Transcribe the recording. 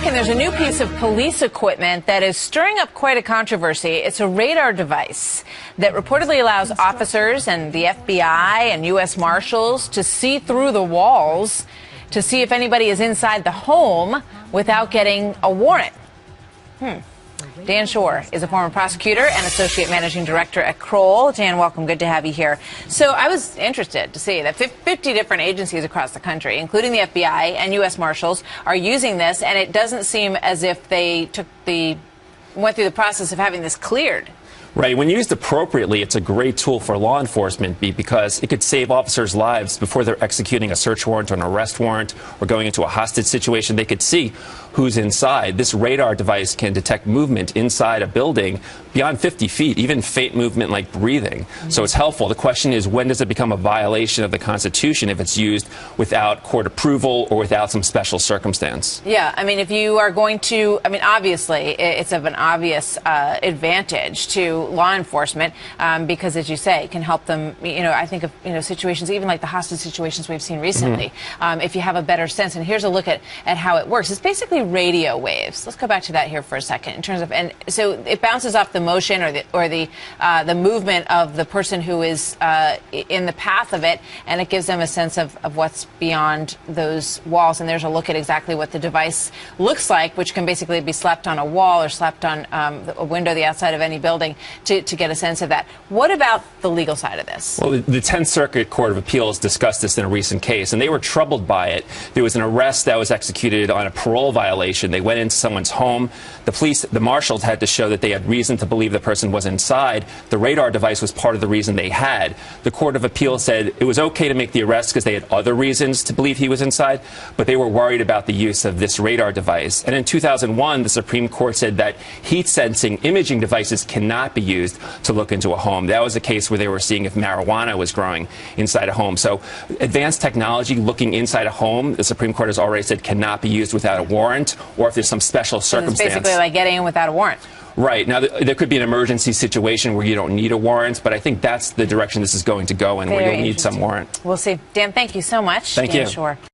back, and there's a new piece of police equipment that is stirring up quite a controversy. It's a radar device that reportedly allows officers and the FBI and U.S. Marshals to see through the walls to see if anybody is inside the home without getting a warrant. Dan Shore is a former prosecutor and associate managing director at Kroll. Dan, welcome. Good to have you here. So I was interested to see that 50 different agencies across the country, including the FBI and U.S. Marshals, are using this, and it doesn't seem as if they went through the process of having this cleared. Right. When used appropriately, it's a great tool for law enforcement because it could save officers' lives before they're executing a search warrant or an arrest warrant or going into a hostage situation. They could see who's inside. This radar device can detect movement inside a building beyond 50 feet, even faint movement like breathing. So it's helpful. The question is, when does it become a violation of the Constitution if it's used without court approval or without some special circumstance? Yeah, I mean, if you are going to, I mean, obviously, it's of an obvious advantage to law enforcement because, as you say, it can help them, I think of, situations, even like the hostage situations we've seen recently, if you have a better sense. And here's a look at how it works. It's basically radio waves. Let's go back to that here for a second in terms of, and so it bounces off the motion or the movement of the person who is in the path of it, and it gives them a sense of what's beyond those walls. And there's a look at exactly what the device looks like, which can basically be slapped on a wall or slapped on a window, the outside of any building, to get a sense of that. What about the legal side of this? Well, the 10th Circuit Court of Appeals discussed this in a recent case, and they were troubled by it. There was an arrest that was executed on a parole violation. They went into someone's home. The marshals had to show that they had reason to believe the person was inside. The radar device was part of the reason they had. The Court of Appeals said it was okay to make the arrest because they had other reasons to believe he was inside, but they were worried about the use of this radar device. And in 2001, the Supreme Court said that heat-sensing imaging devices cannot be used to look into a home. That was a case where they were seeing if marijuana was growing inside a home. So advanced technology looking inside a home, the Supreme Court has already said cannot be used without a warrant or if there's some special circumstance. It's basically like getting in without a warrant. Right. Now, there could be an emergency situation where you don't need a warrant, but I think that's the direction this is going to go in, where you'll need some warrant. We'll see. Dan, thank you so much. Thank you. Shore.